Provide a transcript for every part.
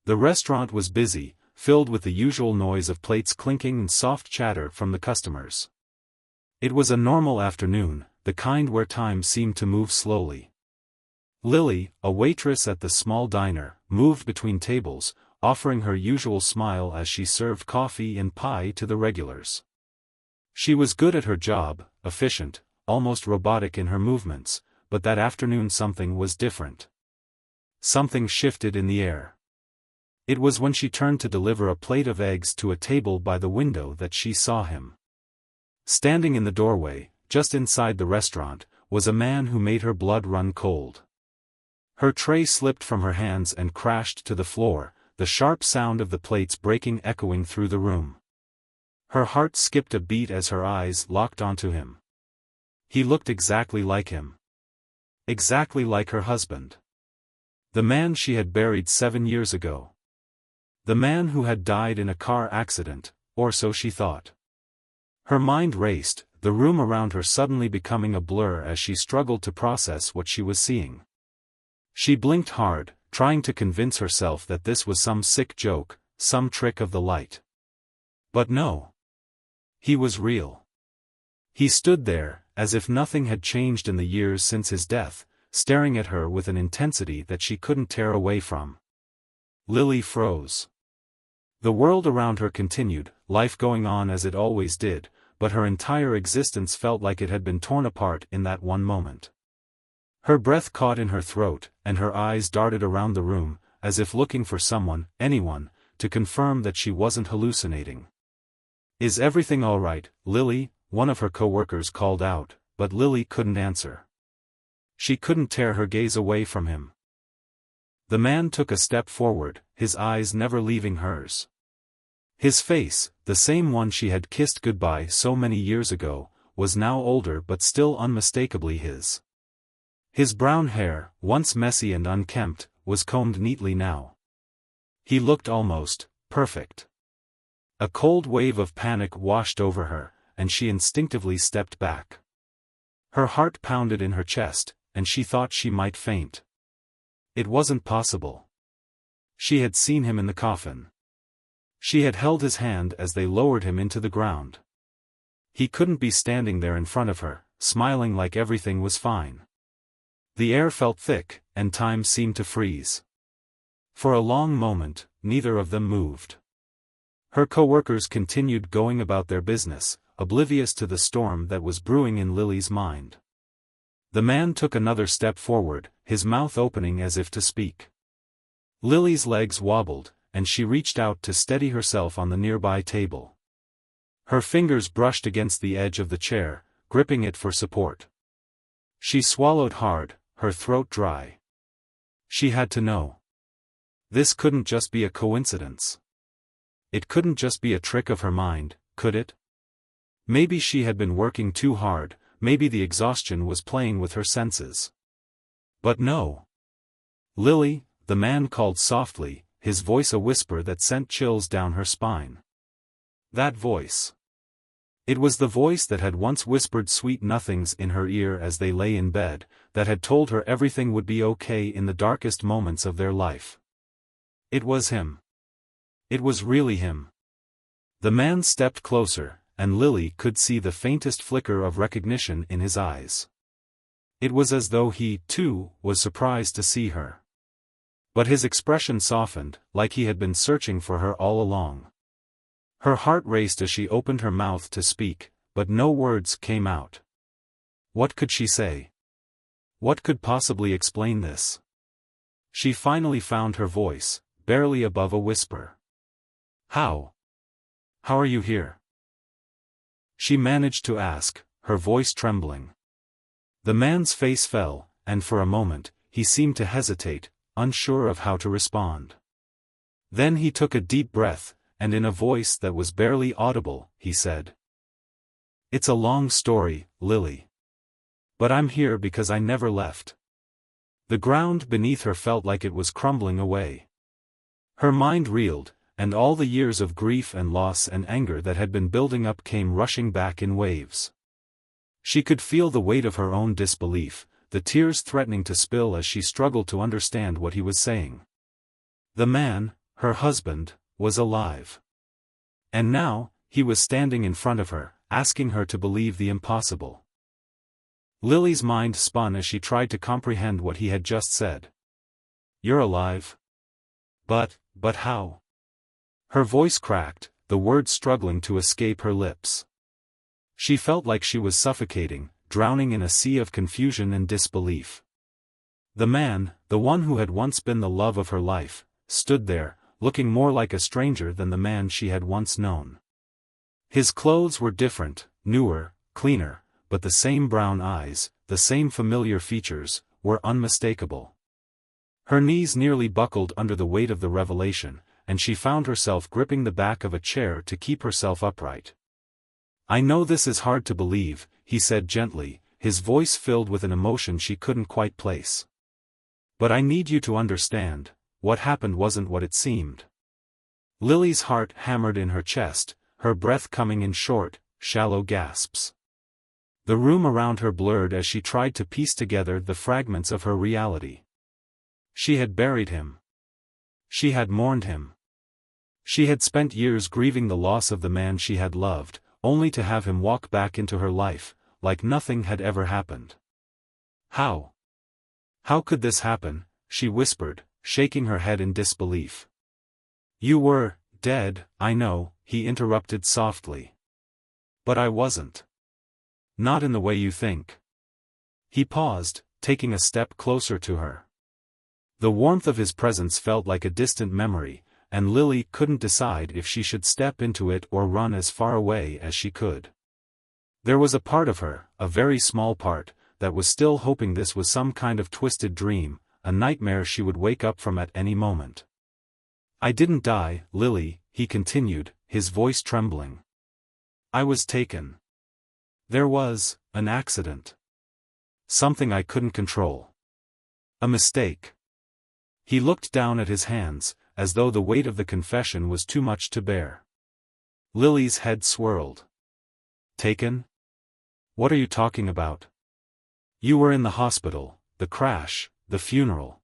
The restaurant was busy, filled with the usual noise of plates clinking and soft chatter from the customers. It was a normal afternoon, the kind where time seemed to move slowly. Lily, a waitress at the small diner, moved between tables, offering her usual smile as she served coffee and pie to the regulars. She was good at her job, efficient, almost robotic in her movements, but that afternoon something was different. Something shifted in the air. It was when she turned to deliver a plate of eggs to a table by the window that she saw him. Standing in the doorway, just inside the restaurant, was a man who made her blood run cold. Her tray slipped from her hands and crashed to the floor, the sharp sound of the plates breaking echoing through the room. Her heart skipped a beat as her eyes locked onto him. He looked exactly like him. Exactly like her husband. The man she had buried 7 years ago. The man who had died in a car accident, or so she thought. Her mind raced, the room around her suddenly becoming a blur as she struggled to process what she was seeing. She blinked hard, trying to convince herself that this was some sick joke, some trick of the light. But no. He was real. He stood there, as if nothing had changed in the years since his death, staring at her with an intensity that she couldn't tear away from. Lily froze. The world around her continued, life going on as it always did, but her entire existence felt like it had been torn apart in that one moment. Her breath caught in her throat, and her eyes darted around the room, as if looking for someone, anyone, to confirm that she wasn't hallucinating. "Is everything all right, Lily?" one of her co-workers called out, but Lily couldn't answer. She couldn't tear her gaze away from him. The man took a step forward, his eyes never leaving hers. His face, the same one she had kissed goodbye so many years ago, was now older but still unmistakably his. His brown hair, once messy and unkempt, was combed neatly now. He looked almost perfect. A cold wave of panic washed over her, and she instinctively stepped back. Her heart pounded in her chest, and she thought she might faint. It wasn't possible. She had seen him in the coffin. She had held his hand as they lowered him into the ground. He couldn't be standing there in front of her, smiling like everything was fine. The air felt thick, and time seemed to freeze. For a long moment, neither of them moved. Her co-workers continued going about their business, oblivious to the storm that was brewing in Lily's mind. The man took another step forward, his mouth opening as if to speak. Lily's legs wobbled, and she reached out to steady herself on the nearby table. Her fingers brushed against the edge of the chair, gripping it for support. She swallowed hard, her throat dry. She had to know. This couldn't just be a coincidence. It couldn't just be a trick of her mind, could it? Maybe she had been working too hard, maybe the exhaustion was playing with her senses. But no. "Lily," the man called softly, his voice a whisper that sent chills down her spine. That voice. It was the voice that had once whispered sweet nothings in her ear as they lay in bed, that had told her everything would be okay in the darkest moments of their life. It was him. It was really him. The man stepped closer, and Lily could see the faintest flicker of recognition in his eyes. It was as though he, too, was surprised to see her. But his expression softened, like he had been searching for her all along. Her heart raced as she opened her mouth to speak, but no words came out. What could she say? What could possibly explain this? She finally found her voice, barely above a whisper. How are you here?" She managed to ask, her voice trembling. The man's face fell, and for a moment, he seemed to hesitate, unsure of how to respond. Then he took a deep breath, and in a voice that was barely audible, he said, "It's a long story, Lily. But I'm here because I never left." The ground beneath her felt like it was crumbling away. Her mind reeled, and all the years of grief and loss and anger that had been building up came rushing back in waves. She could feel the weight of her own disbelief, the tears threatening to spill as she struggled to understand what he was saying. The man, her husband, was alive. And now, he was standing in front of her, asking her to believe the impossible. Lily's mind spun as she tried to comprehend what he had just said. "You're alive? But how?" Her voice cracked, the words struggling to escape her lips. She felt like she was suffocating, drowning in a sea of confusion and disbelief. The man, the one who had once been the love of her life, stood there, looking more like a stranger than the man she had once known. His clothes were different, newer, cleaner, but the same brown eyes, the same familiar features, were unmistakable. Her knees nearly buckled under the weight of the revelation, and she found herself gripping the back of a chair to keep herself upright. "I know this is hard to believe," he said gently, his voice filled with an emotion she couldn't quite place. "But I need you to understand, what happened wasn't what it seemed." Lily's heart hammered in her chest, her breath coming in short, shallow gasps. The room around her blurred as she tried to piece together the fragments of her reality. She had buried him. She had mourned him. She had spent years grieving the loss of the man she had loved, only to have him walk back into her life, like nothing had ever happened. How? How could this happen? She whispered, shaking her head in disbelief. "You were dead, I know," he interrupted softly. "But I wasn't. Not in the way you think." He paused, taking a step closer to her. The warmth of his presence felt like a distant memory, and Lily couldn't decide if she should step into it or run as far away as she could. There was a part of her, a very small part, that was still hoping this was some kind of twisted dream, a nightmare she would wake up from at any moment. "I didn't die, Lily," he continued, his voice trembling. "I was taken. There was an accident. Something I couldn't control. A mistake." He looked down at his hands, as though the weight of the confession was too much to bear. Lily's head swirled. "Taken? What are you talking about? You were in the hospital, the crash, the funeral."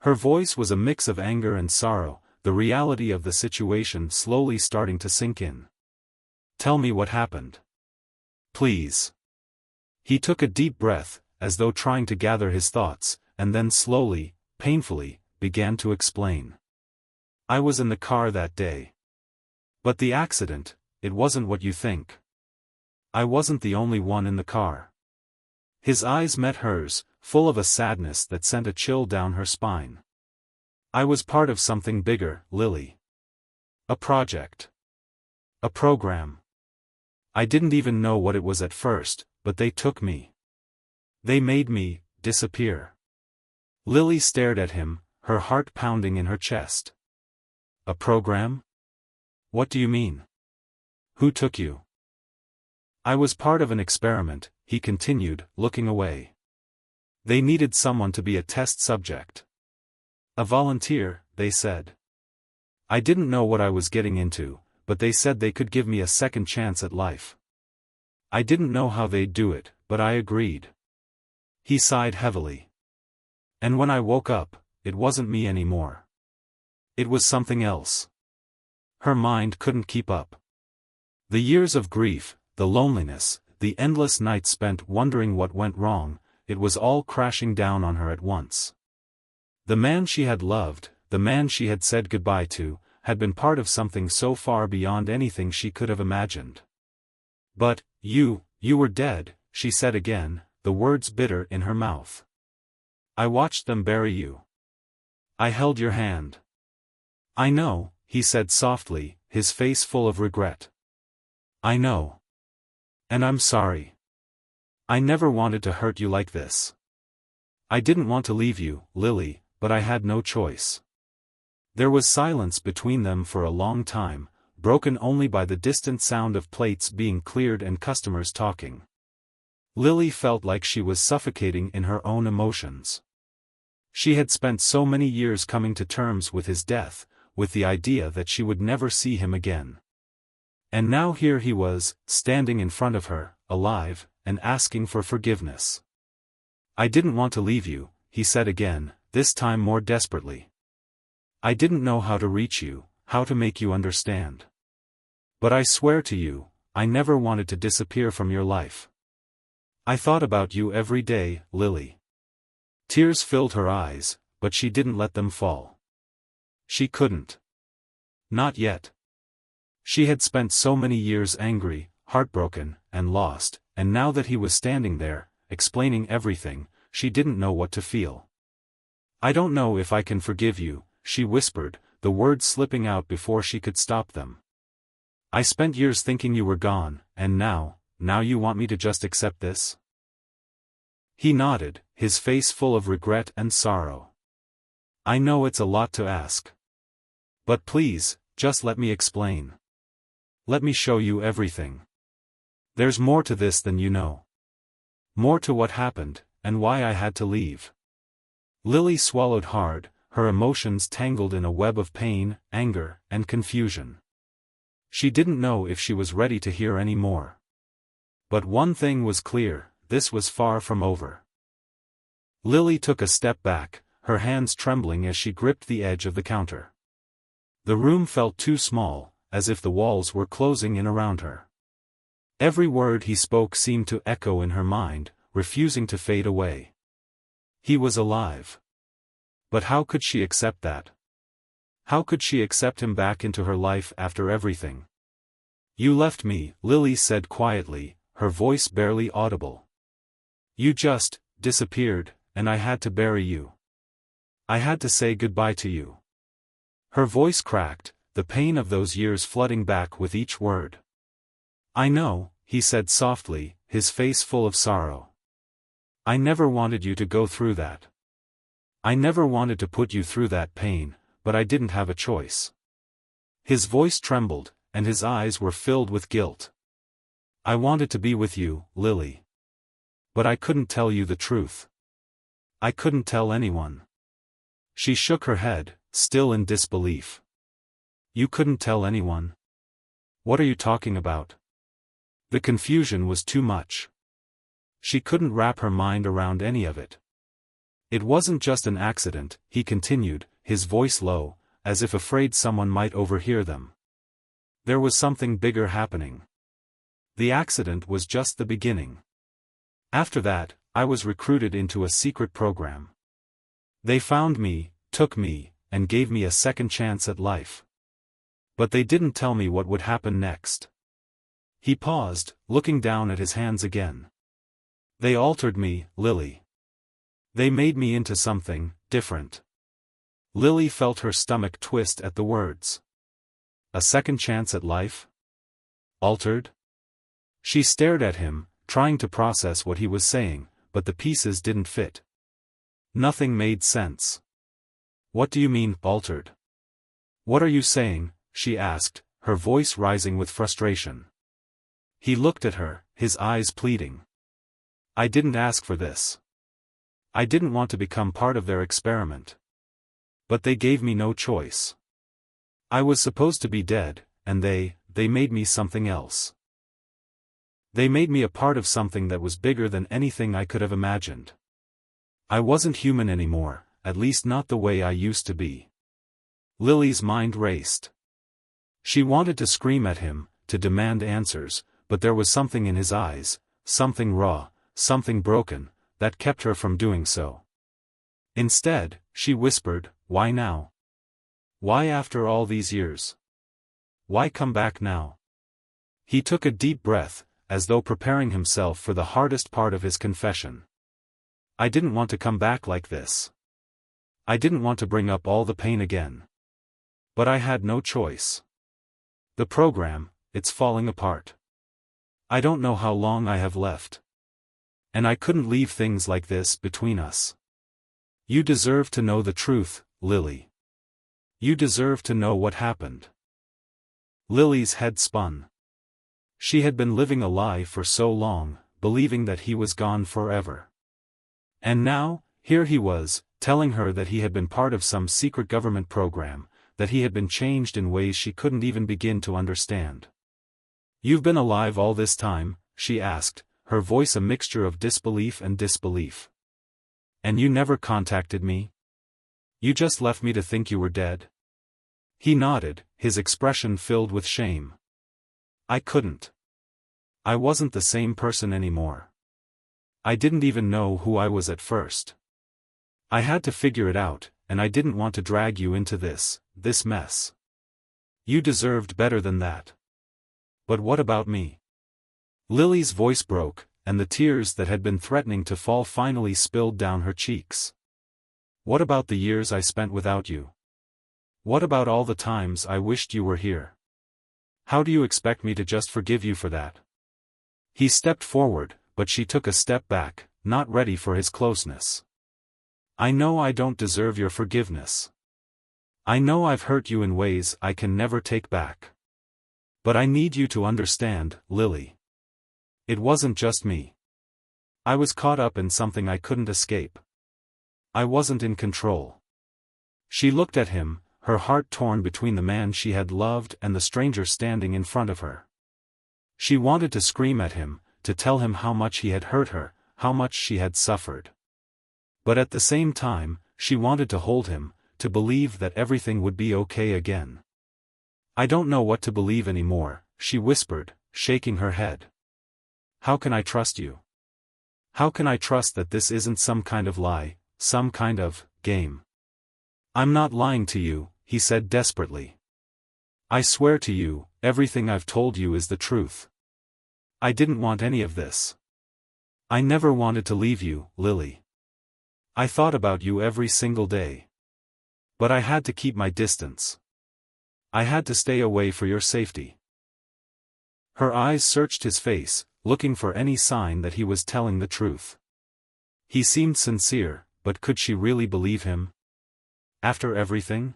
Her voice was a mix of anger and sorrow, the reality of the situation slowly starting to sink in. "Tell me what happened. Please." He took a deep breath, as though trying to gather his thoughts, and then slowly, painfully, began to explain. "I was in the car that day. But the accident, it wasn't what you think. I wasn't the only one in the car." His eyes met hers, full of a sadness that sent a chill down her spine. "I was part of something bigger, Lily. A project. A program. I didn't even know what it was at first, but they took me. They made me disappear." Lily stared at him, her heart pounding in her chest. "A program? What do you mean? Who took you?" "I was part of an experiment," he continued, looking away. "They needed someone to be a test subject. A volunteer, they said. I didn't know what I was getting into, but they said they could give me a second chance at life. I didn't know how they'd do it, but I agreed." He sighed heavily. "And when I woke up, it wasn't me anymore. It was something else." Her mind couldn't keep up. The years of grief, the loneliness, the endless nights spent wondering what went wrong, it was all crashing down on her at once. The man she had loved, the man she had said goodbye to, had been part of something so far beyond anything she could have imagined. "But, you were dead," she said again, the words bitter in her mouth. "I watched them bury you. I held your hand." "I know," he said softly, his face full of regret. "I know. And I'm sorry. I never wanted to hurt you like this. I didn't want to leave you, Lily, but I had no choice." There was silence between them for a long time, broken only by the distant sound of plates being cleared and customers talking. Lily felt like she was suffocating in her own emotions. She had spent so many years coming to terms with his death, with the idea that she would never see him again. And now here he was, standing in front of her, alive, and asking for forgiveness. "I didn't want to leave you," he said again, this time more desperately. I didn't know how to reach you, how to make you understand. But I swear to you, I never wanted to disappear from your life. I thought about you every day, Lily. Tears filled her eyes, but she didn't let them fall. She couldn't. Not yet. She had spent so many years angry, heartbroken, and lost, and now that he was standing there, explaining everything, she didn't know what to feel. I don't know if I can forgive you, she whispered, the words slipping out before she could stop them. I spent years thinking you were gone, and now you want me to just accept this? He nodded, his face full of regret and sorrow. I know it's a lot to ask. But please, just let me explain. Let me show you everything. There's more to this than you know. More to what happened, and why I had to leave. Lily swallowed hard, her emotions tangled in a web of pain, anger, and confusion. She didn't know if she was ready to hear any more. But one thing was clear, this was far from over. Lily took a step back, her hands trembling as she gripped the edge of the counter. The room felt too small, as if the walls were closing in around her. Every word he spoke seemed to echo in her mind, refusing to fade away. He was alive. But how could she accept that? How could she accept him back into her life after everything? You left me, Lily said quietly, her voice barely audible. You just disappeared, and I had to bury you. I had to say goodbye to you. Her voice cracked, the pain of those years flooding back with each word. I know, he said softly, his face full of sorrow. I never wanted you to go through that. I never wanted to put you through that pain, but I didn't have a choice. His voice trembled, and his eyes were filled with guilt. I wanted to be with you, Lily. But I couldn't tell you the truth. I couldn't tell anyone. She shook her head, still in disbelief. You couldn't tell anyone? What are you talking about? The confusion was too much. She couldn't wrap her mind around any of it. It wasn't just an accident, he continued, his voice low, as if afraid someone might overhear them. There was something bigger happening. The accident was just the beginning. After that, I was recruited into a secret program. They found me, took me, and gave me a second chance at life. But they didn't tell me what would happen next. He paused, looking down at his hands again. They altered me, Lily. They made me into something different. Lily felt her stomach twist at the words. A second chance at life? Altered? She stared at him, trying to process what he was saying, but the pieces didn't fit. Nothing made sense. What do you mean, altered? What are you saying? She asked, her voice rising with frustration. He looked at her, his eyes pleading. I didn't ask for this. I didn't want to become part of their experiment. But they gave me no choice. I was supposed to be dead, and they made me something else. They made me a part of something that was bigger than anything I could have imagined. I wasn't human anymore, at least not the way I used to be. Lily's mind raced. She wanted to scream at him, to demand answers, but there was something in his eyes, something raw, something broken, that kept her from doing so. Instead, she whispered, why now? Why after all these years? Why come back now? He took a deep breath, as though preparing himself for the hardest part of his confession. I didn't want to come back like this. I didn't want to bring up all the pain again. But I had no choice. The program, it's falling apart. I don't know how long I have left. And I couldn't leave things like this between us. You deserve to know the truth, Lily. You deserve to know what happened. Lily's head spun. She had been living a lie for so long, believing that he was gone forever. And now, here he was, telling her that he had been part of some secret government program, that he had been changed in ways she couldn't even begin to understand. You've been alive all this time, she asked, her voice a mixture of disbelief and disbelief. And you never contacted me? You just left me to think you were dead? He nodded, his expression filled with shame. I couldn't. I wasn't the same person anymore. I didn't even know who I was at first. I had to figure it out, and I didn't want to drag you into this mess. You deserved better than that. But what about me? Lily's voice broke, and the tears that had been threatening to fall finally spilled down her cheeks. What about the years I spent without you? What about all the times I wished you were here? How do you expect me to just forgive you for that? He stepped forward, but she took a step back, not ready for his closeness. I know I don't deserve your forgiveness. I know I've hurt you in ways I can never take back. But I need you to understand, Lily. It wasn't just me. I was caught up in something I couldn't escape. I wasn't in control. She looked at him, her heart torn between the man she had loved and the stranger standing in front of her. She wanted to scream at him, to tell him how much he had hurt her, how much she had suffered. But at the same time, she wanted to hold him, to believe that everything would be okay again. I don't know what to believe anymore, she whispered, shaking her head. How can I trust you? How can I trust that this isn't some kind of lie, some kind of game? I'm not lying to you, he said desperately. I swear to you, everything I've told you is the truth. I didn't want any of this. I never wanted to leave you, Lily. I thought about you every single day. But I had to keep my distance. I had to stay away for your safety. Her eyes searched his face, looking for any sign that he was telling the truth. He seemed sincere, but could she really believe him? After everything?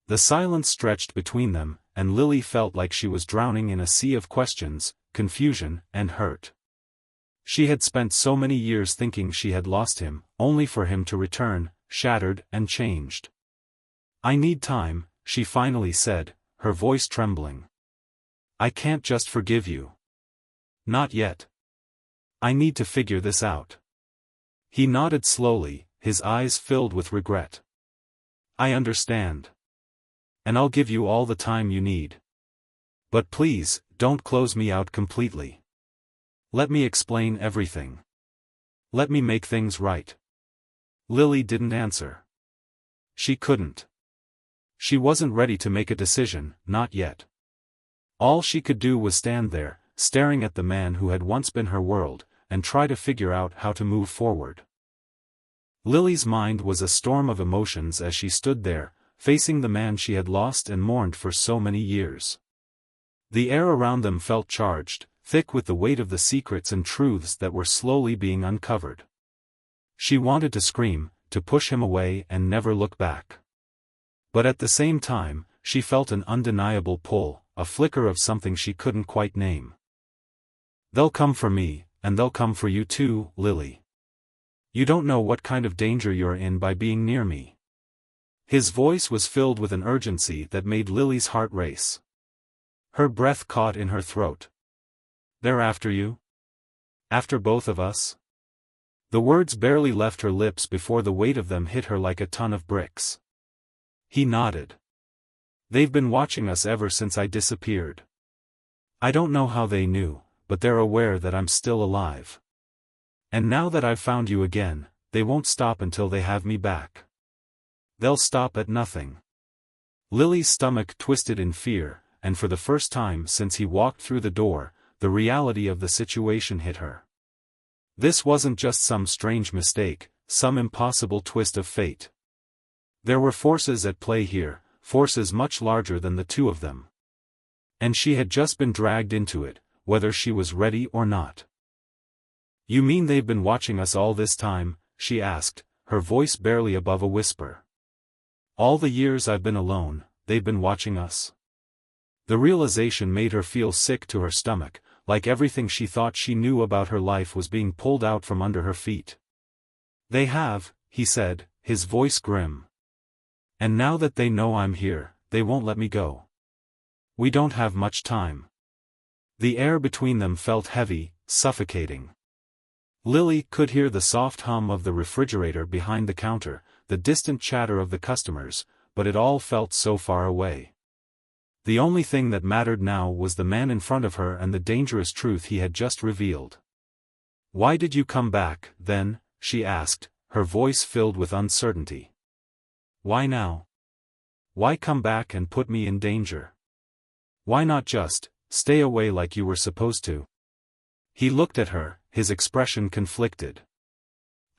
The silence stretched between them, and Lily felt like she was drowning in a sea of questions, confusion, and hurt. She had spent so many years thinking she had lost him, only for him to return, shattered and changed. I need time, she finally said, her voice trembling. I can't just forgive you. Not yet. I need to figure this out. He nodded slowly, his eyes filled with regret. I understand. And I'll give you all the time you need. But please, don't close me out completely. Let me explain everything. Let me make things right. Lily didn't answer. She couldn't. She wasn't ready to make a decision, not yet. All she could do was stand there, staring at the man who had once been her world, and try to figure out how to move forward. Lily's mind was a storm of emotions as she stood there, facing the man she had lost and mourned for so many years. The air around them felt charged, thick with the weight of the secrets and truths that were slowly being uncovered. She wanted to scream, to push him away and never look back. But at the same time, she felt an undeniable pull, a flicker of something she couldn't quite name. They'll come for me, and they'll come for you too, Lily. You don't know what kind of danger you're in by being near me. His voice was filled with an urgency that made Lily's heart race. Her breath caught in her throat. They're after you? After both of us? The words barely left her lips before the weight of them hit her like a ton of bricks. He nodded. They've been watching us ever since I disappeared. I don't know how they knew, but they're aware that I'm still alive. And now that I've found you again, they won't stop until they have me back. They'll stop at nothing. Lily's stomach twisted in fear, and for the first time since he walked through the door, the reality of the situation hit her. This wasn't just some strange mistake, some impossible twist of fate. There were forces at play here, forces much larger than the two of them. And she had just been dragged into it, whether she was ready or not. You mean they've been watching us all this time? She asked, her voice barely above a whisper. All the years I've been alone, they've been watching us? The realization made her feel sick to her stomach, like everything she thought she knew about her life was being pulled out from under her feet. They have, he said, his voice grim. And now that they know I'm here, they won't let me go. We don't have much time. The air between them felt heavy, suffocating. Lily could hear the soft hum of the refrigerator behind the counter, the distant chatter of the customers, but it all felt so far away. The only thing that mattered now was the man in front of her and the dangerous truth he had just revealed. "Why did you come back, then?" she asked, her voice filled with uncertainty. "Why now? Why come back and put me in danger? Why not just stay away like you were supposed to?" He looked at her, his expression conflicted.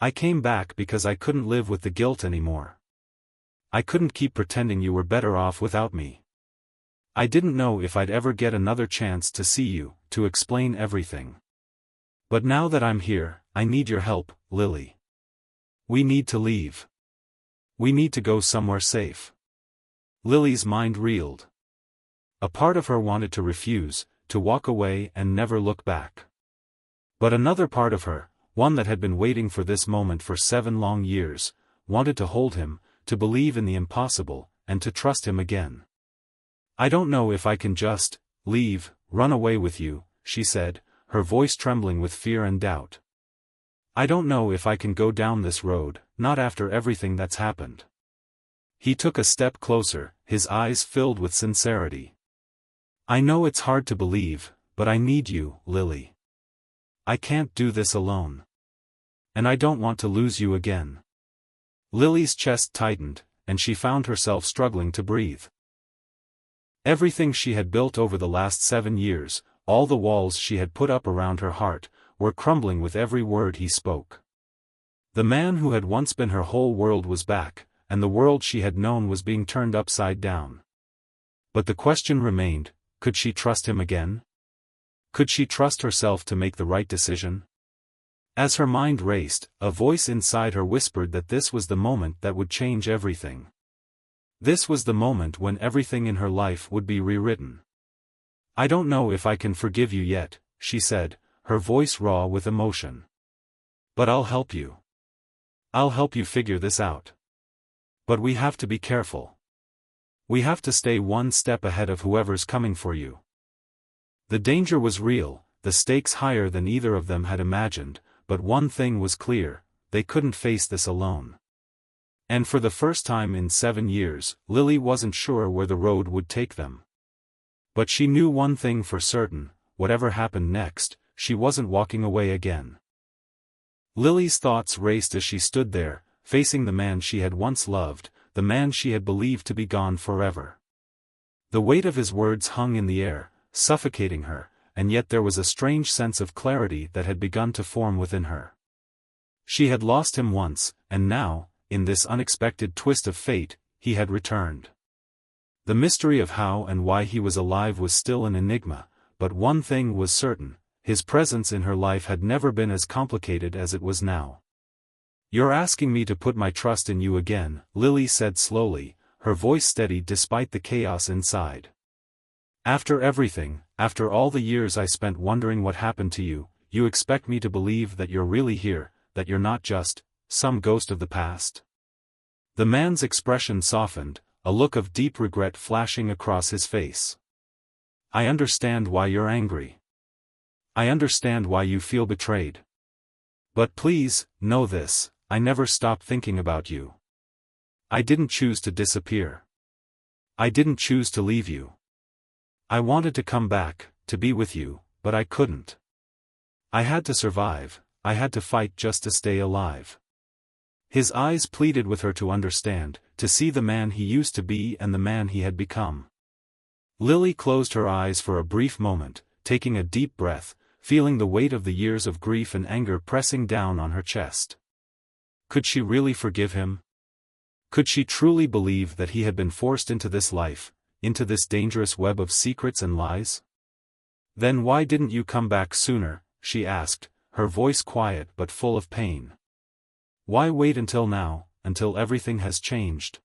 "I came back because I couldn't live with the guilt anymore. I couldn't keep pretending you were better off without me. I didn't know if I'd ever get another chance to see you, to explain everything. But now that I'm here, I need your help, Lily. We need to leave. We need to go somewhere safe." Lily's mind reeled. A part of her wanted to refuse, to walk away and never look back. But another part of her, one that had been waiting for this moment for 7 long years, wanted to hold him, to believe in the impossible, and to trust him again. "I don't know if I can just leave, run away with you," she said, her voice trembling with fear and doubt. "I don't know if I can go down this road, not after everything that's happened." He took a step closer, his eyes filled with sincerity. "I know it's hard to believe, but I need you, Lily. I can't do this alone. And I don't want to lose you again." Lily's chest tightened, and she found herself struggling to breathe. Everything she had built over the last 7 years, all the walls she had put up around her heart, were crumbling with every word he spoke. The man who had once been her whole world was back, and the world she had known was being turned upside down. But the question remained, could she trust him again? Could she trust herself to make the right decision? As her mind raced, a voice inside her whispered that this was the moment that would change everything. This was the moment when everything in her life would be rewritten. "I don't know if I can forgive you yet," she said, her voice raw with emotion. "But I'll help you. I'll help you figure this out. But we have to be careful. We have to stay one step ahead of whoever's coming for you." The danger was real, the stakes higher than either of them had imagined, but one thing was clear, they couldn't face this alone. And for the first time in 7 years, Lily wasn't sure where the road would take them. But she knew one thing for certain, whatever happened next, she wasn't walking away again. Lily's thoughts raced as she stood there, facing the man she had once loved, the man she had believed to be gone forever. The weight of his words hung in the air, suffocating her, and yet there was a strange sense of clarity that had begun to form within her. She had lost him once, and now, in this unexpected twist of fate, he had returned. The mystery of how and why he was alive was still an enigma, but one thing was certain, his presence in her life had never been as complicated as it was now. "You're asking me to put my trust in you again," Lily said slowly, her voice steady despite the chaos inside. "After everything, after all the years I spent wondering what happened to you, you expect me to believe that you're really here, that you're not just some ghost of the past?" The man's expression softened, a look of deep regret flashing across his face. "I understand why you're angry. I understand why you feel betrayed. But please, know this, I never stopped thinking about you. I didn't choose to disappear. I didn't choose to leave you. I wanted to come back, to be with you, but I couldn't. I had to survive, I had to fight just to stay alive." His eyes pleaded with her to understand, to see the man he used to be and the man he had become. Lily closed her eyes for a brief moment, taking a deep breath, feeling the weight of the years of grief and anger pressing down on her chest. Could she really forgive him? Could she truly believe that he had been forced into this life, into this dangerous web of secrets and lies? "Then why didn't you come back sooner?" she asked, her voice quiet but full of pain. "Why wait until now, until everything has changed?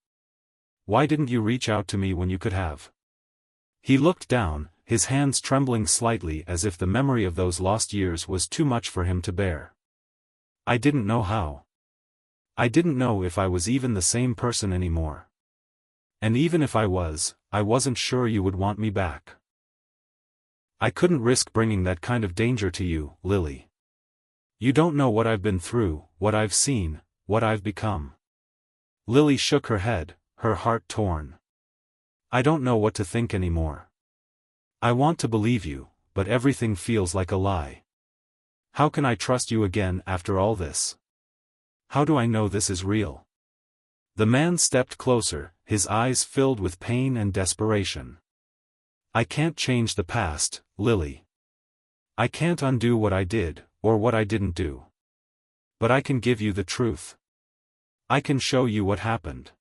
Why didn't you reach out to me when you could have?" He looked down, his hands trembling slightly as if the memory of those lost years was too much for him to bear. "I didn't know how. I didn't know if I was even the same person anymore. And even if I wasn't sure you would want me back. I couldn't risk bringing that kind of danger to you, Lily. You don't know what I've been through, what I've seen, what I've become. Lily shook her head, her heart torn. I don't know what to think anymore. I want to believe you, but everything feels like a lie. How can I trust you again after all this? How do I know this is real? The man stepped closer, his eyes filled with pain and desperation. I can't change the past, Lily. I can't undo what I did, or what I didn't do. But I can give you the truth. I can show you what happened.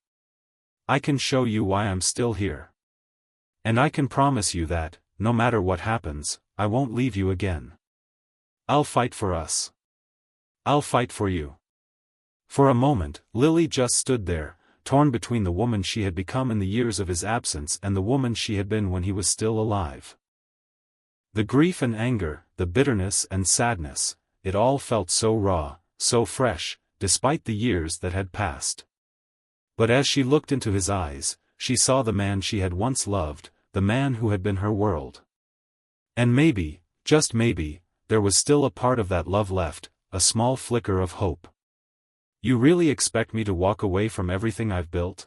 I can show you why I'm still here. And I can promise you that, no matter what happens, I won't leave you again. I'll fight for us. I'll fight for you. For a moment, Lily just stood there, torn between the woman she had become in the years of his absence and the woman she had been when he was still alive. The grief and anger, the bitterness and sadness, it all felt so raw, so fresh, despite the years that had passed. But as she looked into his eyes, she saw the man she had once loved, the man who had been her world. And maybe, just maybe, there was still a part of that love left, a small flicker of hope. You really expect me to walk away from everything I've built?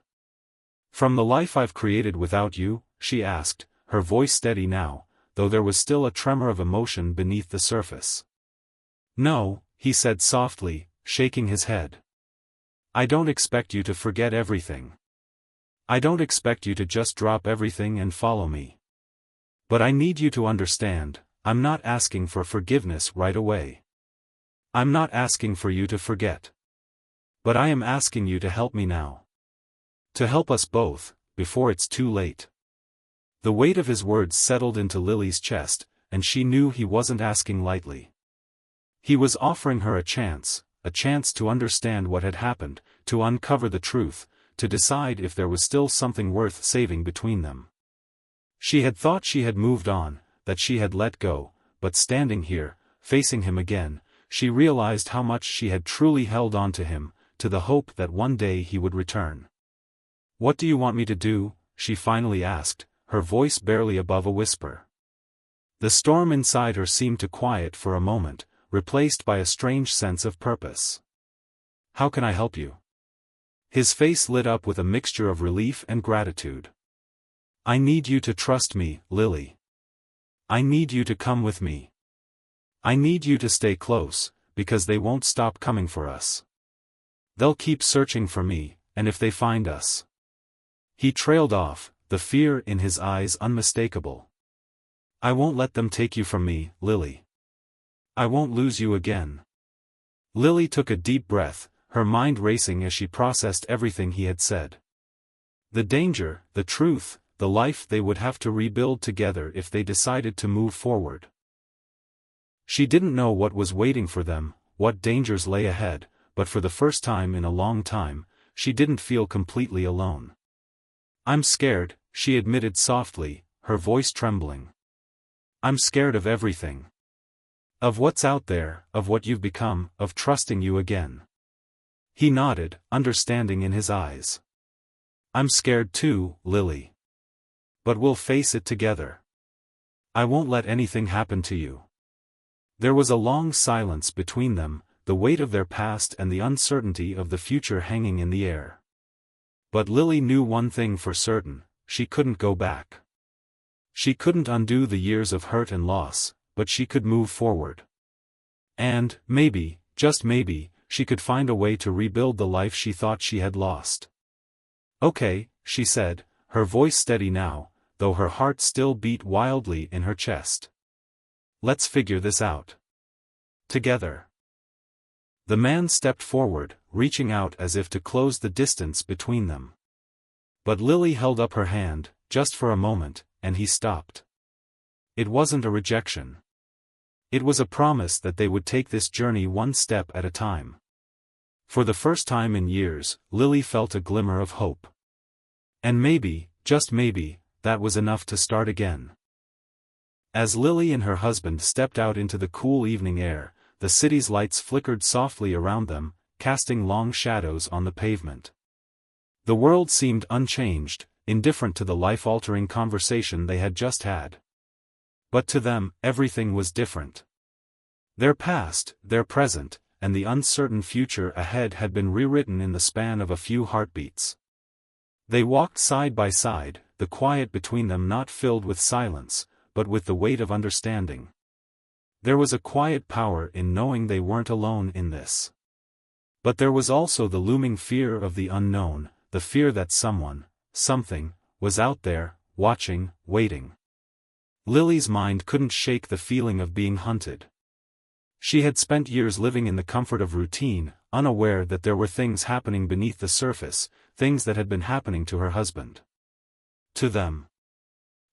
From the life I've created without you? She asked, her voice steady now, though there was still a tremor of emotion beneath the surface. No, he said softly, shaking his head. I don't expect you to forget everything. I don't expect you to just drop everything and follow me. But I need you to understand, I'm not asking for forgiveness right away. I'm not asking for you to forget. But I am asking you to help me now. To help us both, before it's too late. The weight of his words settled into Lily's chest, and she knew he wasn't asking lightly. He was offering her a chance to understand what had happened, to uncover the truth, to decide if there was still something worth saving between them. She had thought she had moved on, that she had let go, but standing here, facing him again, she realized how much she had truly held on to him, to the hope that one day he would return. What do you want me to do? She finally asked, her voice barely above a whisper. The storm inside her seemed to quiet for a moment, replaced by a strange sense of purpose. How can I help you? His face lit up with a mixture of relief and gratitude. I need you to trust me, Lily. I need you to come with me. I need you to stay close, because they won't stop coming for us. They'll keep searching for me, and if they find us. He trailed off, the fear in his eyes unmistakable. I won't let them take you from me, Lily. I won't lose you again. Lily took a deep breath, her mind racing as she processed everything he had said. The danger, the truth, the life they would have to rebuild together if they decided to move forward. She didn't know what was waiting for them, what dangers lay ahead, but for the first time in a long time, she didn't feel completely alone. I'm scared, she admitted softly, her voice trembling. I'm scared of everything. Of what's out there, of what you've become, of trusting you again. He nodded, understanding in his eyes. I'm scared too, Lily. But we'll face it together. I won't let anything happen to you. There was a long silence between them, the weight of their past and the uncertainty of the future hanging in the air. But Lily knew one thing for certain, she couldn't go back. She couldn't undo the years of hurt and loss, but she could move forward. And, maybe, just maybe, she could find a way to rebuild the life she thought she had lost. Okay, she said, her voice steady now, though her heart still beat wildly in her chest. Let's figure this out. Together. The man stepped forward, reaching out as if to close the distance between them. But Lily held up her hand, just for a moment, and he stopped. It wasn't a rejection. It was a promise that they would take this journey one step at a time. For the first time in years, Lily felt a glimmer of hope. And maybe, just maybe, that was enough to start again. As Lily and her husband stepped out into the cool evening air, the city's lights flickered softly around them, casting long shadows on the pavement. The world seemed unchanged, indifferent to the life-altering conversation they had just had. But to them, everything was different. Their past, their present, and the uncertain future ahead had been rewritten in the span of a few heartbeats. They walked side by side, the quiet between them not filled with silence, but with the weight of understanding. There was a quiet power in knowing they weren't alone in this. But there was also the looming fear of the unknown, the fear that someone, something, was out there, watching, waiting. Lily's mind couldn't shake the feeling of being hunted. She had spent years living in the comfort of routine, unaware that there were things happening beneath the surface, things that had been happening to her husband. To them.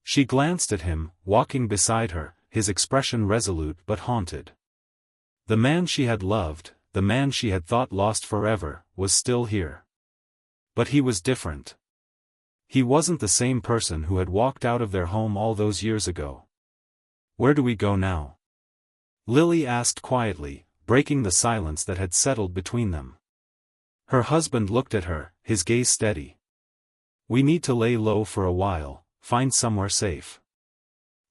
She glanced at him, walking beside her, his expression resolute but haunted. The man she had loved, the man she had thought lost forever, was still here. But he was different. He wasn't the same person who had walked out of their home all those years ago. "Where do we go now?" Lily asked quietly, breaking the silence that had settled between them. Her husband looked at her, his gaze steady. "We need to lay low for a while, find somewhere safe.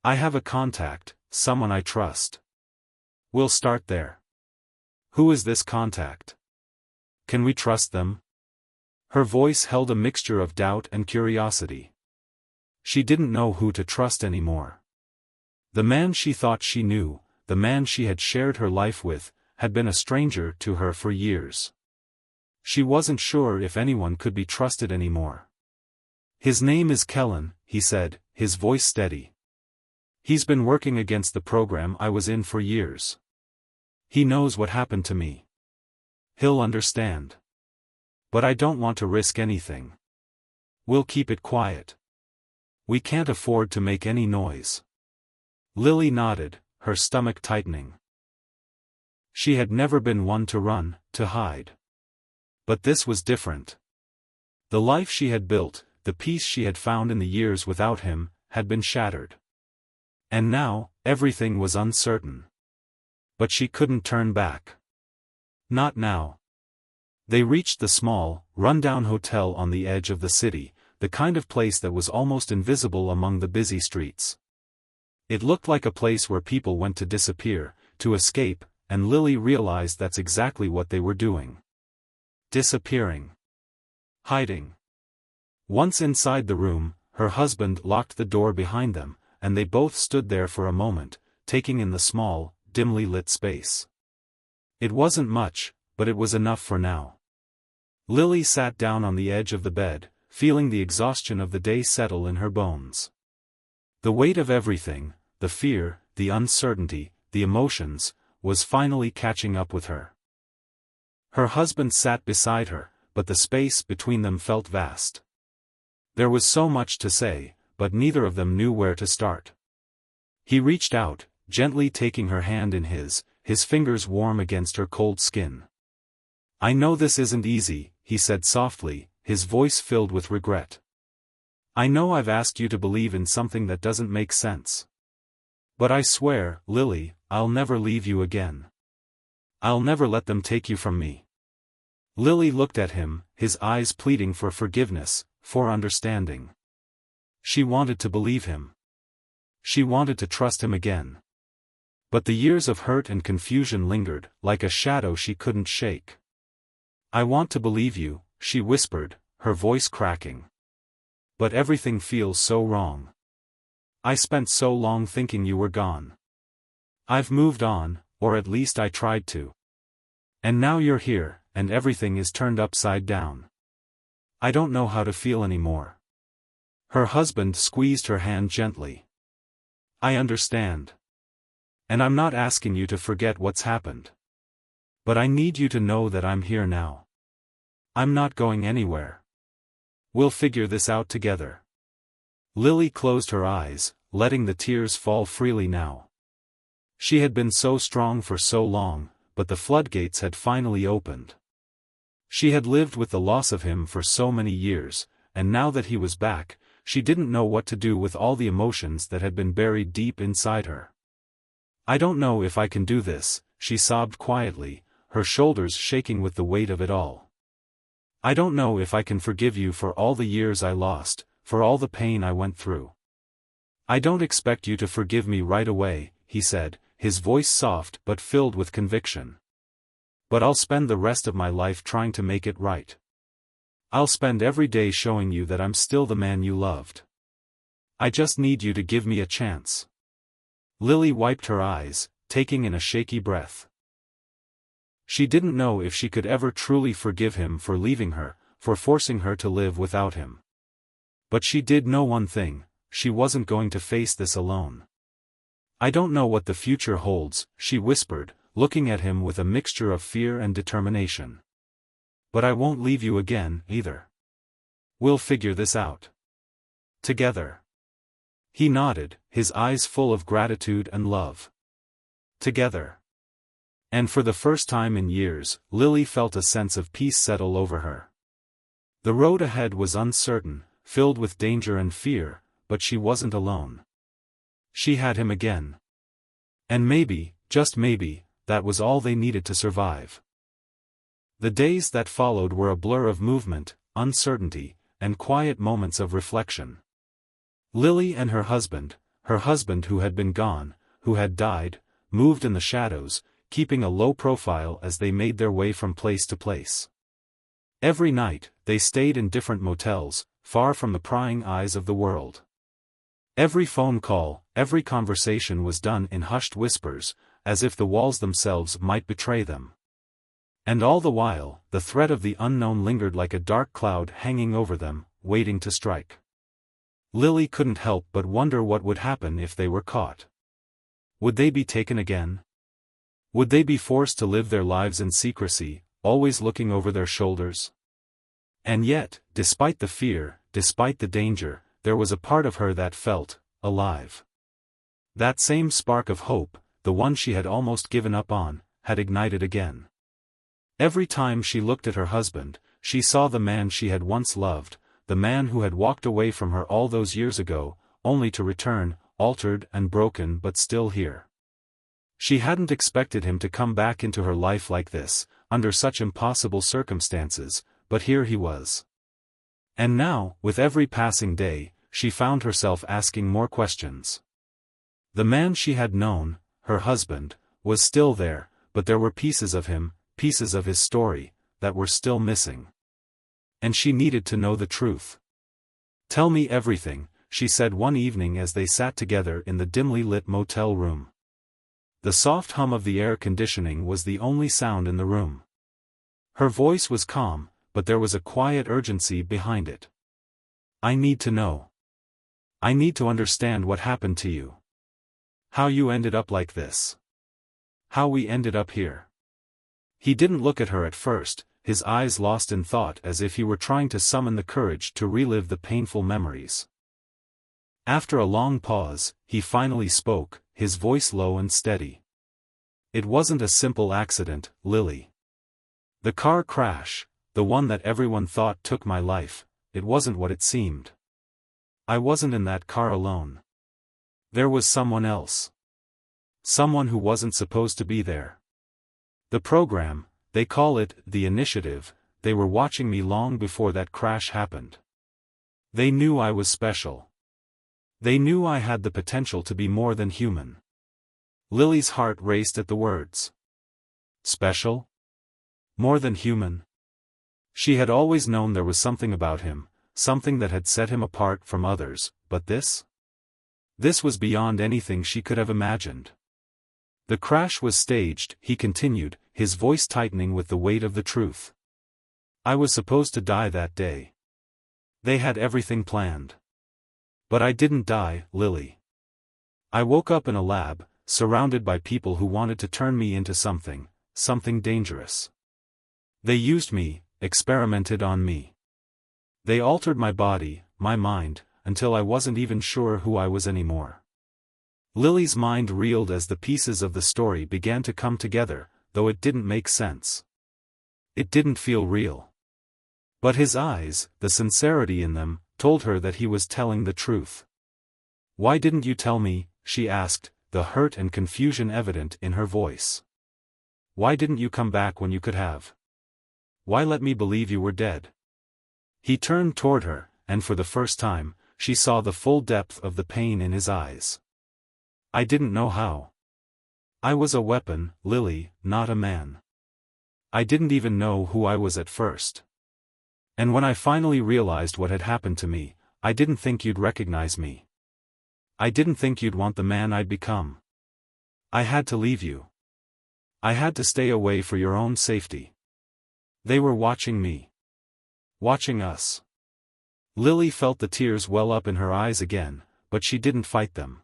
I have a contact, someone I trust. We'll start there." "Who is this contact? Can we trust them?" Her voice held a mixture of doubt and curiosity. She didn't know who to trust anymore. The man she thought she knew, the man she had shared her life with, had been a stranger to her for years. She wasn't sure if anyone could be trusted anymore. "His name is Kellen," he said, his voice steady. "He's been working against the program I was in for years. He knows what happened to me. He'll understand. But I don't want to risk anything. We'll keep it quiet. We can't afford to make any noise." Lily nodded, her stomach tightening. She had never been one to run, to hide. But this was different. The life she had built, the peace she had found in the years without him, had been shattered. And now, everything was uncertain. But she couldn't turn back. Not now. They reached the small, run-down hotel on the edge of the city, the kind of place that was almost invisible among the busy streets. It looked like a place where people went to disappear, to escape, and Lily realized that's exactly what they were doing. Disappearing. Hiding. Once inside the room, her husband locked the door behind them, and they both stood there for a moment, taking in the small, dimly lit space. It wasn't much, but it was enough for now. Lily sat down on the edge of the bed, feeling the exhaustion of the day settle in her bones. The weight of everything, the fear, the uncertainty, the emotions, was finally catching up with her. Her husband sat beside her, but the space between them felt vast. There was so much to say, but neither of them knew where to start. He reached out, gently taking her hand in his fingers warm against her cold skin. "I know this isn't easy," he said softly, his voice filled with regret. "I know I've asked you to believe in something that doesn't make sense. But I swear, Lily, I'll never leave you again. I'll never let them take you from me." Lily looked at him, his eyes pleading for forgiveness, for understanding. She wanted to believe him. She wanted to trust him again. But the years of hurt and confusion lingered, like a shadow she couldn't shake. "I want to believe you," she whispered, her voice cracking. "But everything feels so wrong. I spent so long thinking you were gone. I've moved on, or at least I tried to. And now you're here, and everything is turned upside down. I don't know how to feel anymore." Her husband squeezed her hand gently. "I understand. And I'm not asking you to forget what's happened. But I need you to know that I'm here now. I'm not going anywhere. We'll figure this out together." Lily closed her eyes, letting the tears fall freely now. She had been so strong for so long, but the floodgates had finally opened. She had lived with the loss of him for so many years, and now that he was back, she didn't know what to do with all the emotions that had been buried deep inside her. "I don't know if I can do this," she sobbed quietly, her shoulders shaking with the weight of it all. "I don't know if I can forgive you for all the years I lost, for all the pain I went through." "I don't expect you to forgive me right away," he said, his voice soft but filled with conviction. But I'll spend the rest of my life trying to make it right. I'll spend every day showing you that I'm still the man you loved. I just need you to give me a chance." Lily wiped her eyes, taking in a shaky breath. She didn't know if she could ever truly forgive him for leaving her, for forcing her to live without him. But she did know one thing: she wasn't going to face this alone. "I don't know what the future holds," she whispered, looking at him with a mixture of fear and determination. "But I won't leave you again, either. We'll figure this out. Together." He nodded, his eyes full of gratitude and love. Together. And for the first time in years, Lily felt a sense of peace settle over her. The road ahead was uncertain, filled with danger and fear, but she wasn't alone. She had him again. And maybe, just maybe, that was all they needed to survive. The days that followed were a blur of movement, uncertainty, and quiet moments of reflection. Lily and her husband who had been gone, who had died, moved in the shadows, keeping a low profile as they made their way from place to place. Every night, they stayed in different motels, far from the prying eyes of the world. Every phone call, every conversation was done in hushed whispers, as if the walls themselves might betray them. And all the while, the threat of the unknown lingered like a dark cloud hanging over them, waiting to strike. Lily couldn't help but wonder what would happen if they were caught. Would they be taken again? Would they be forced to live their lives in secrecy, always looking over their shoulders? And yet, despite the fear, despite the danger, there was a part of her that felt alive. That same spark of hope, the one she had almost given up on, had ignited again. Every time she looked at her husband, she saw the man she had once loved, the man who had walked away from her all those years ago, only to return, altered and broken but still here. She hadn't expected him to come back into her life like this, under such impossible circumstances, but here he was. And now, with every passing day, she found herself asking more questions. The man she had known, her husband, was still there, but there were pieces of him, pieces of his story, that were still missing. And she needed to know the truth. "Tell me everything," she said one evening as they sat together in the dimly lit motel room. The soft hum of the air conditioning was the only sound in the room. Her voice was calm, but there was a quiet urgency behind it. "I need to know. I need to understand what happened to you. How you ended up like this. How we ended up here." He didn't look at her at first, his eyes lost in thought as if he were trying to summon the courage to relive the painful memories. After a long pause, he finally spoke, his voice low and steady. "It wasn't a simple accident, Lily. The car crash, the one that everyone thought took my life, it wasn't what it seemed. I wasn't in that car alone. There was someone else. Someone who wasn't supposed to be there. The program, they call it the initiative, they were watching me long before that crash happened. They knew I was special. They knew I had the potential to be more than human." Lily's heart raced at the words. Special? More than human? She had always known there was something about him, something that had set him apart from others, but this? This was beyond anything she could have imagined. "The crash was staged," he continued, his voice tightening with the weight of the truth. "I was supposed to die that day. They had everything planned. But I didn't die, Lily. I woke up in a lab, surrounded by people who wanted to turn me into something dangerous. They used me, experimented on me. They altered my body, my mind, until I wasn't even sure who I was anymore." Lily's mind reeled as the pieces of the story began to come together, though it didn't make sense. It didn't feel real. But his eyes, the sincerity in them, told her that he was telling the truth. "Why didn't you tell me?" she asked, the hurt and confusion evident in her voice. "Why didn't you come back when you could have? Why let me believe you were dead?" He turned toward her, and for the first time, she saw the full depth of the pain in his eyes. "I didn't know how. I was a weapon, Lily, not a man. I didn't even know who I was at first. And when I finally realized what had happened to me, I didn't think you'd recognize me. I didn't think you'd want the man I'd become. I had to leave you. I had to stay away for your own safety. They were watching me. Watching us. Lily felt the tears well up in her eyes again, but she didn't fight them.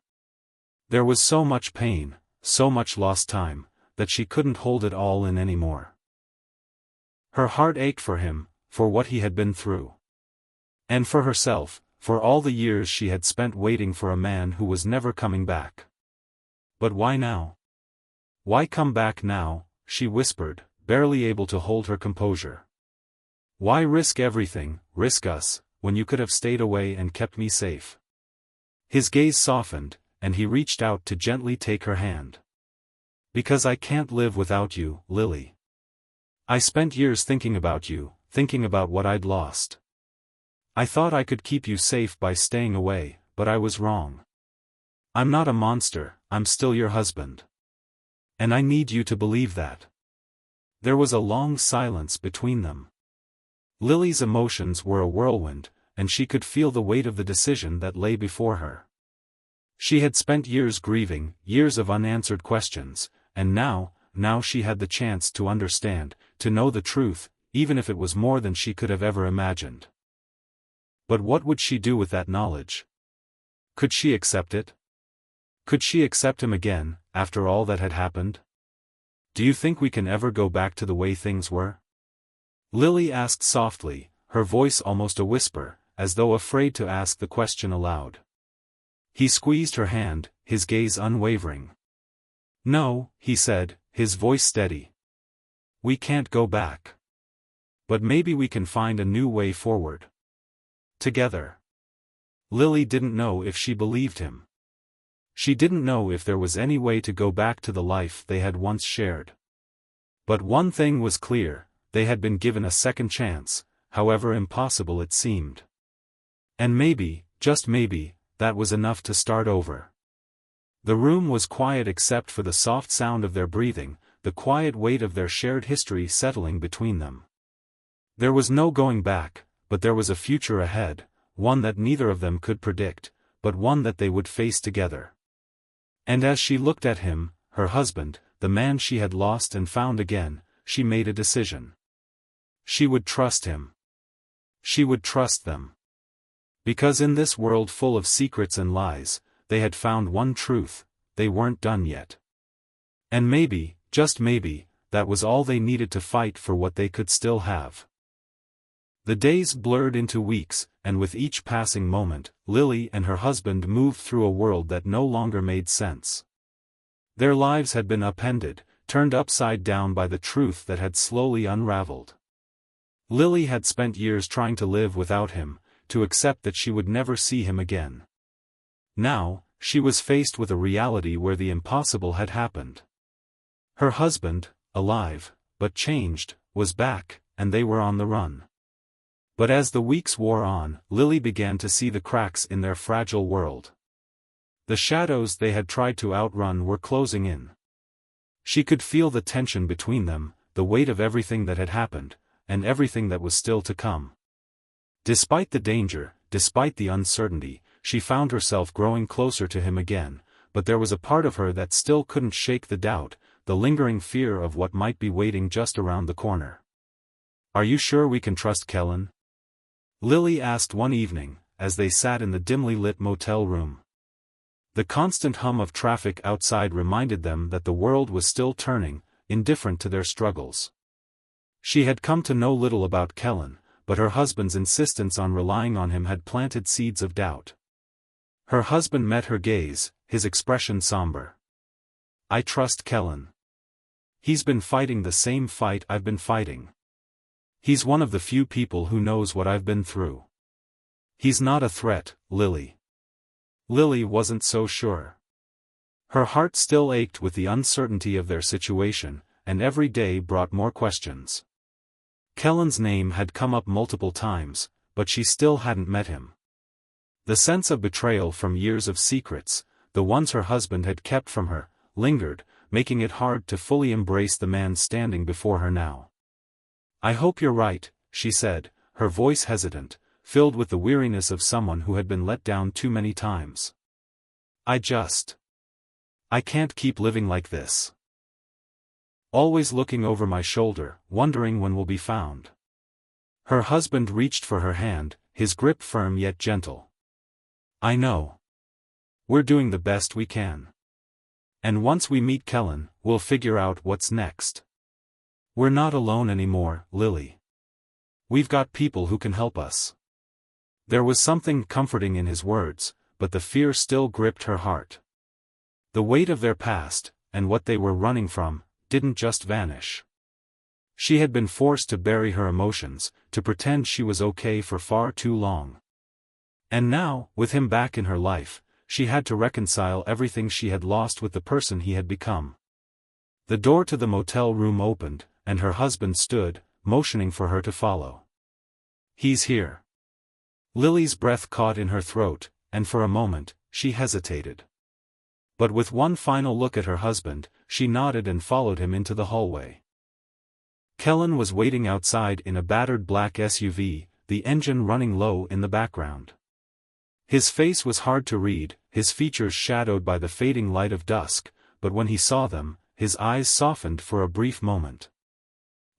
There was so much pain, so much lost time, that she couldn't hold it all in anymore. Her heart ached for him, for what he had been through. And for herself, for all the years she had spent waiting for a man who was never coming back. But why now? Why come back now, she whispered, barely able to hold her composure. Why risk everything, risk us, when you could have stayed away and kept me safe? His gaze softened, and he reached out to gently take her hand. Because I can't live without you, Lily. I spent years thinking about you, thinking about what I'd lost. I thought I could keep you safe by staying away, but I was wrong. I'm not a monster, I'm still your husband. And I need you to believe that. There was a long silence between them. Lily's emotions were a whirlwind, and she could feel the weight of the decision that lay before her. She had spent years grieving, years of unanswered questions, and now she had the chance to understand, to know the truth, even if it was more than she could have ever imagined. But what would she do with that knowledge? Could she accept it? Could she accept him again, after all that had happened? Do you think we can ever go back to the way things were? Lily asked softly, her voice almost a whisper, as though afraid to ask the question aloud. He squeezed her hand, his gaze unwavering. No, he said, his voice steady. We can't go back. But maybe we can find a new way forward. Together. Lily didn't know if she believed him. She didn't know if there was any way to go back to the life they had once shared. But one thing was clear, they had been given a second chance, however impossible it seemed. And maybe, just maybe, that was enough to start over. The room was quiet except for the soft sound of their breathing, the quiet weight of their shared history settling between them. There was no going back, but there was a future ahead, one that neither of them could predict, but one that they would face together. And as she looked at him, her husband, the man she had lost and found again, she made a decision. She would trust him. She would trust them. Because in this world full of secrets and lies, they had found one truth, they weren't done yet. And maybe, just maybe, that was all they needed to fight for what they could still have. The days blurred into weeks, and with each passing moment, Lily and her husband moved through a world that no longer made sense. Their lives had been upended, turned upside down by the truth that had slowly unraveled. Lily had spent years trying to live without him, to accept that she would never see him again. Now, she was faced with a reality where the impossible had happened. Her husband, alive, but changed, was back, and they were on the run. But as the weeks wore on, Lily began to see the cracks in their fragile world. The shadows they had tried to outrun were closing in. She could feel the tension between them, the weight of everything that had happened, and everything that was still to come. Despite the danger, despite the uncertainty, she found herself growing closer to him again, but there was a part of her that still couldn't shake the doubt, the lingering fear of what might be waiting just around the corner. Are you sure we can trust Kellen? Lily asked one evening, as they sat in the dimly lit motel room. The constant hum of traffic outside reminded them that the world was still turning, indifferent to their struggles. She had come to know little about Kellen, but her husband's insistence on relying on him had planted seeds of doubt. Her husband met her gaze, his expression somber. I trust Kellen. He's been fighting the same fight I've been fighting. He's one of the few people who knows what I've been through. He's not a threat, Lily. Lily wasn't so sure. Her heart still ached with the uncertainty of their situation, and every day brought more questions. Kellen's name had come up multiple times, but she still hadn't met him. The sense of betrayal from years of secrets, the ones her husband had kept from her, lingered, making it hard to fully embrace the man standing before her now. I hope you're right, she said, her voice hesitant, filled with the weariness of someone who had been let down too many times. I can't keep living like this. Always looking over my shoulder, wondering when we'll be found. Her husband reached for her hand, his grip firm yet gentle. I know. We're doing the best we can. And once we meet Kellen, we'll figure out what's next. We're not alone anymore, Lily. We've got people who can help us. There was something comforting in his words, but the fear still gripped her heart. The weight of their past, and what they were running from, didn't just vanish. She had been forced to bury her emotions, to pretend she was okay for far too long. And now, with him back in her life, she had to reconcile everything she had lost with the person he had become. The door to the motel room opened, and her husband stood, motioning for her to follow. He's here. Lily's breath caught in her throat, and for a moment, she hesitated. But with one final look at her husband, she nodded and followed him into the hallway. Kellen was waiting outside in a battered black SUV, the engine running low in the background. His face was hard to read, his features shadowed by the fading light of dusk, but when he saw them, his eyes softened for a brief moment.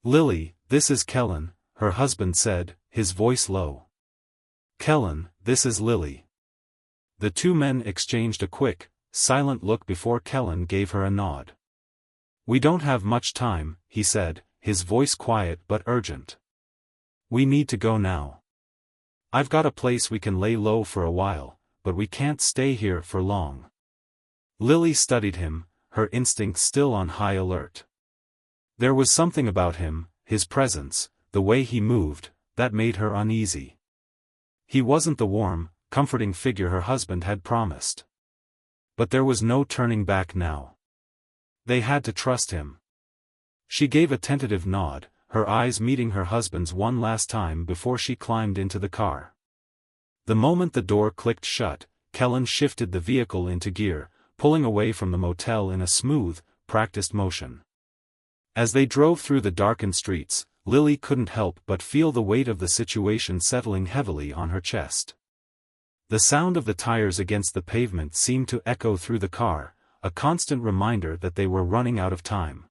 Lily, this is Kellen, her husband said, his voice low. Kellen, this is Lily. The two men exchanged a quick, silent look before Kellen gave her a nod. We don't have much time, he said, his voice quiet but urgent. We need to go now. I've got a place we can lay low for a while, but we can't stay here for long. Lily studied him, her instincts still on high alert. There was something about him, his presence, the way he moved, that made her uneasy. He wasn't the warm, comforting figure her husband had promised. But there was no turning back now. They had to trust him. She gave a tentative nod, her eyes meeting her husband's one last time before she climbed into the car. The moment the door clicked shut, Kellen shifted the vehicle into gear, pulling away from the motel in a smooth, practiced motion. As they drove through the darkened streets, Lily couldn't help but feel the weight of the situation settling heavily on her chest. The sound of the tires against the pavement seemed to echo through the car, a constant reminder that they were running out of time.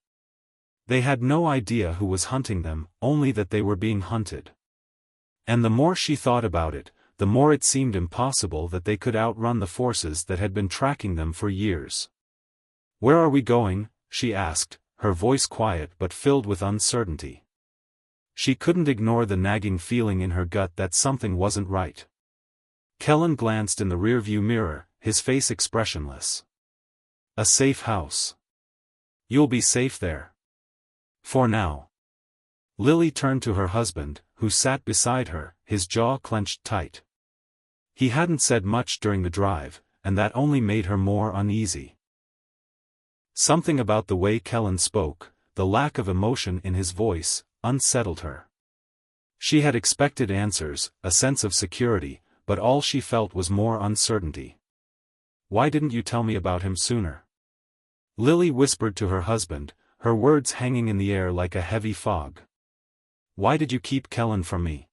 They had no idea who was hunting them, only that they were being hunted. And the more she thought about it, the more it seemed impossible that they could outrun the forces that had been tracking them for years. Where are we going? She asked, her voice quiet but filled with uncertainty. She couldn't ignore the nagging feeling in her gut that something wasn't right. Kellen glanced in the rearview mirror, his face expressionless. A safe house. You'll be safe there. For now. Lily turned to her husband, who sat beside her, his jaw clenched tight. He hadn't said much during the drive, and that only made her more uneasy. Something about the way Kellen spoke, the lack of emotion in his voice, unsettled her. She had expected answers, a sense of security, but all she felt was more uncertainty. Why didn't you tell me about him sooner? Lily whispered to her husband, her words hanging in the air like a heavy fog. Why did you keep Kellen from me?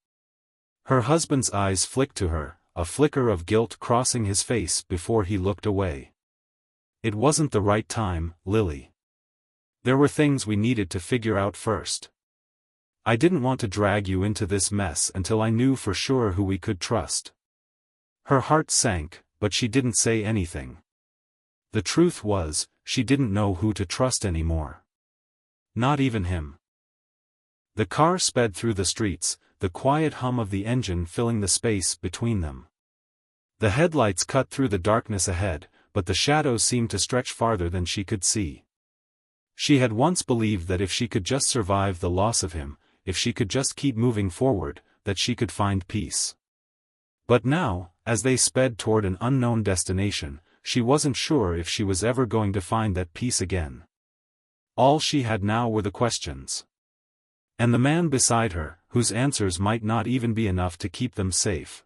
Her husband's eyes flicked to her, a flicker of guilt crossing his face before he looked away. It wasn't the right time, Lily. There were things we needed to figure out first. I didn't want to drag you into this mess until I knew for sure who we could trust. Her heart sank, but she didn't say anything. The truth was, she didn't know who to trust anymore. Not even him. The car sped through the streets, the quiet hum of the engine filling the space between them. The headlights cut through the darkness ahead, but the shadows seemed to stretch farther than she could see. She had once believed that if she could just survive the loss of him, if she could just keep moving forward, that she could find peace. But now, as they sped toward an unknown destination, she wasn't sure if she was ever going to find that peace again. All she had now were the questions. And the man beside her, whose answers might not even be enough to keep them safe.